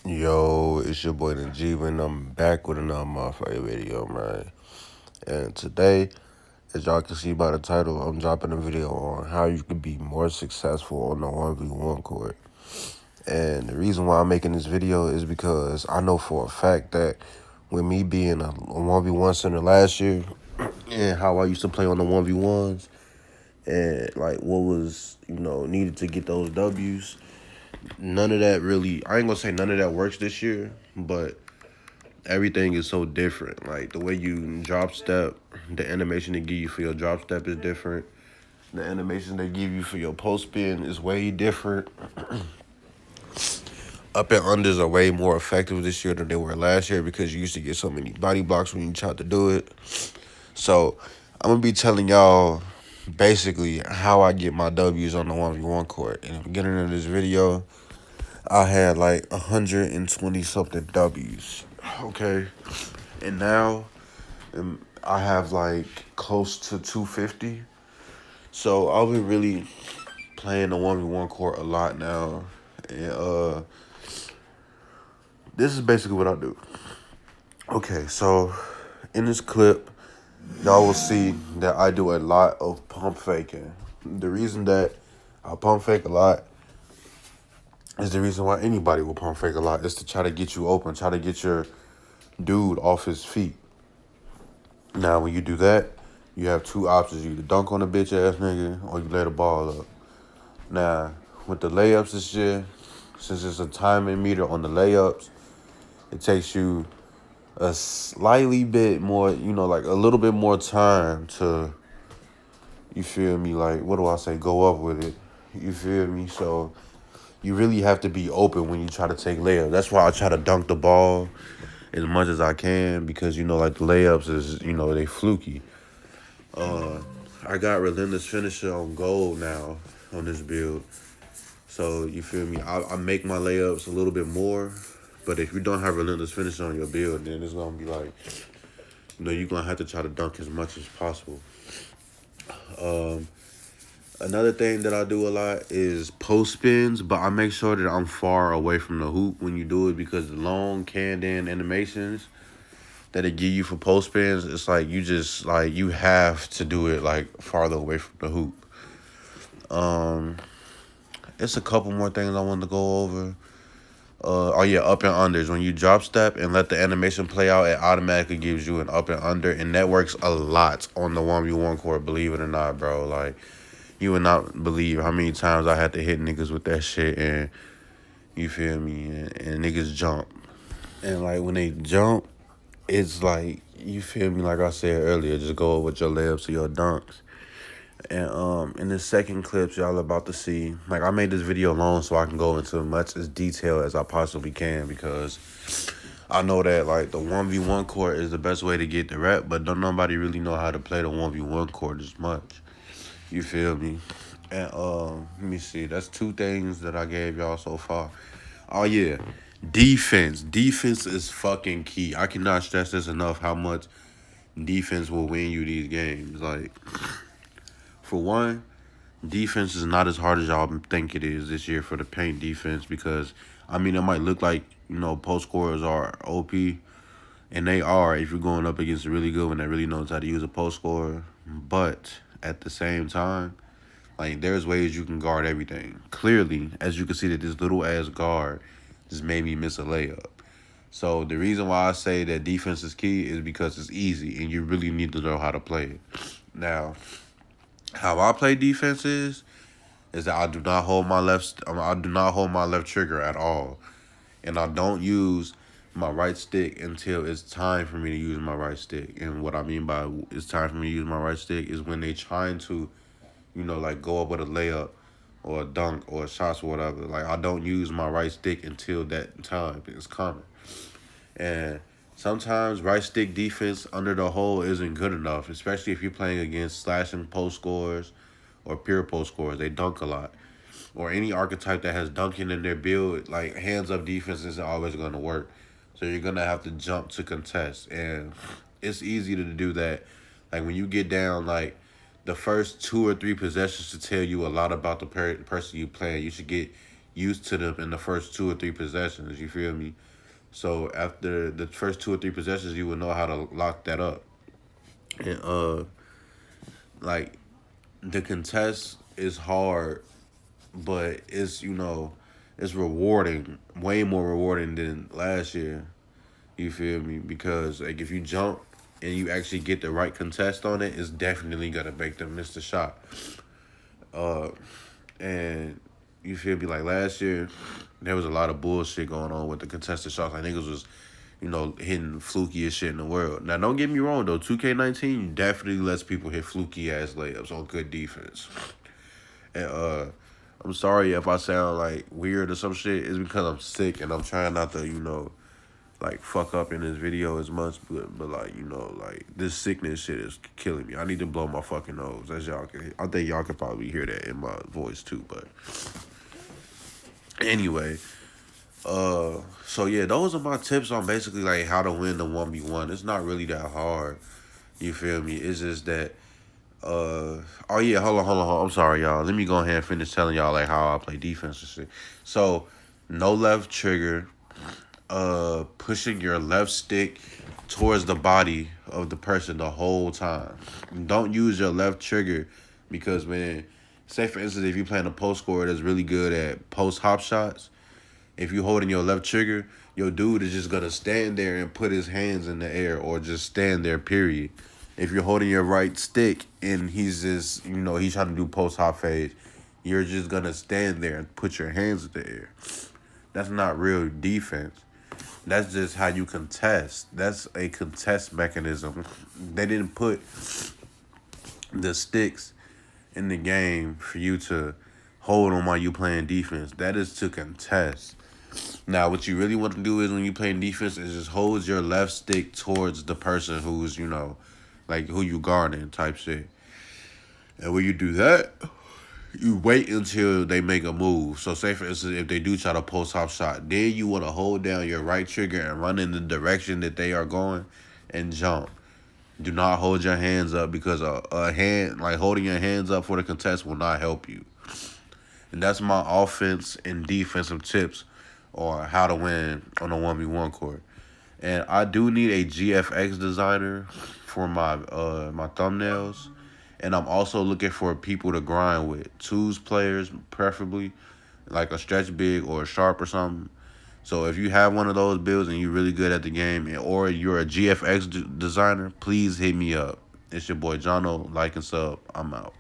Yo, it's your boy Najib, and I'm back with another motherfucking video, man. And today, as y'all can see by the title, I'm dropping a video on how you can be more successful on the 1v1 court. And the reason why I'm making this video is because I know for a fact that with me being a 1v1 center last year, and how I used to play on the 1v1s, and like what was, needed to get those W's, none of that really, I ain't gonna say none of that works this year, but everything is so different. Like the way you drop step, the animation they give you for your drop step is different. The animation they give you for your post spin is way different. Up and unders are way more effective this year than they were last year because you used to get so many body blocks when you tried to do it. So I'm gonna be telling y'all basically how I get my W's on the 1v1 court. In the beginning of this video, I had like 120 something W's. Okay. And now I have like close to 250. So I'll be really playing the 1v1 court a lot now. And this is basically what I do. Okay, so in this clip, y'all will see that I do a lot of pump faking. The reason that I pump fake a lot is the reason why anybody will pump fake a lot is to try to get you open, try to get your dude off his feet. Now, when you do that, you have two options. You either dunk on a bitch ass nigga or you lay the ball up. Now, with the layups this year, since it's a timing meter on the layups, it takes you a slightly bit more, like a little bit more time to, you feel me, like, what do I say, go up with it. You feel me? So you really have to be open when you try to take layups. That's why I try to dunk the ball as much as I can because, like the layups is, they fluky. I got Relentless Finisher on gold now on this build. So, you feel me? I make my layups a little bit more. But if you don't have Relentless Finisher on your build, then it's going to be like, you're going to have to try to dunk as much as possible. Another thing that I do a lot is post spins, but I make sure that I'm far away from the hoop when you do it because the long canned-in animations that it give you for post spins, it's like you have to do it like farther away from the hoop. It's a couple more things I want to go over. Up and unders. When you drop step and let the animation play out, it automatically gives you an up and under, and that works a lot on the 1v1 court, believe it or not, bro. Like, you would not believe how many times I had to hit niggas with that shit, and you feel me, and niggas jump. And, like, when they jump, it's like, you feel me, like I said earlier, just go with your layups or your dunks. And in the second clips y'all about to see, like, I made this video long so I can go into as much as detail as I possibly can because I know that, like, the 1v1 court is the best way to get the rep, but don't nobody really know how to play the 1v1 court as much. You feel me? And let me see. That's two things that I gave y'all so far. Oh, yeah. Defense. Defense is fucking key. I cannot stress this enough how much defense will win you these games. Like, for one, defense is not as hard as y'all think it is this year for the paint defense because, it might look like, post scorers are OP, and they are if you're going up against a really good one that really knows how to use a post scorer. But at the same time, like, there's ways you can guard everything. Clearly, as you can see that this little ass guard just made me miss a layup. So the reason why I say that defense is key is because it's easy and you really need to know how to play it. Now, how I play defense is that I do not hold my left trigger at all, and I don't use my right stick until it's time for me to use my right stick. And what I mean by it's time for me to use my right stick is when they trying to, like, go up with a layup or a dunk or a shots or whatever. Like, I don't use my right stick until that time is coming. And sometimes right stick defense under the hole isn't good enough, especially if you're playing against slashing post scorers or pure post scorers. They dunk a lot. Or any archetype that has dunking in their build, like, hands-up defense isn't always going to work. So you're going to have to jump to contest. And it's easy to do that. Like, when you get down, like, the first 2 or 3 possessions to tell you a lot about the person you playing. You should get used to them in the first 2 or 3 possessions. You feel me? So after the first 2 or 3 possessions, you will know how to lock that up. And like the contest is hard, but it's it's rewarding, way more rewarding than last year. You feel me? Because like if you jump and you actually get the right contest on it, it's definitely gonna make them miss the shot. And you feel me? Like last year, there was a lot of bullshit going on with the contested shots. Like niggas was, hitting flukiest shit in the world. Now don't get me wrong though, 2K19 definitely lets people hit fluky ass layups on good defense. And I'm sorry if I sound like weird or some shit. It's because I'm sick and I'm trying not to, like fuck up in this video as much, but like like this sickness shit is killing me. I need to blow my fucking nose, as y'all can. I think y'all can probably hear that in my voice too. But anyway, so yeah, those are my tips on basically like how to win the 1v1. It's not really that hard. You feel me? It's just that. Oh yeah, hold on. I'm sorry, y'all. Let me go ahead and finish telling y'all like how I play defense and shit. So, no left trigger. Pushing your left stick towards the body of the person the whole time. Don't use your left trigger because, man, say for instance, if you're playing a post scorer that's really good at post hop shots, if you're holding your left trigger, your dude is just gonna stand there and put his hands in the air or just stand there, period. If you're holding your right stick and he's just, he's trying to do post hop fade, you're just gonna stand there and put your hands in the air. That's not real defense. That's just how you contest. That's a contest mechanism. They didn't put the sticks in the game for you to hold them while you playing defense. That is to contest. Now, what you really want to do is when you playing defense is just hold your left stick towards the person who's, like who you guarding type shit. And when you do that, you wait until they make a move. So say for instance, if they do try to post hop shot, then you want to hold down your right trigger and run in the direction that they are going and jump. Do not hold your hands up because a hand, like holding your hands up for the contest will not help you. And that's my offense and defensive tips on how to win on a 1v1 court. And I do need a GFX designer for my my thumbnails. And I'm also looking for people to grind with. Twos players, preferably. Like a stretch big or a sharp or something. So if you have one of those builds and you're really good at the game, or you're a GFX designer, please hit me up. It's your boy Jono. Like and sub. I'm out.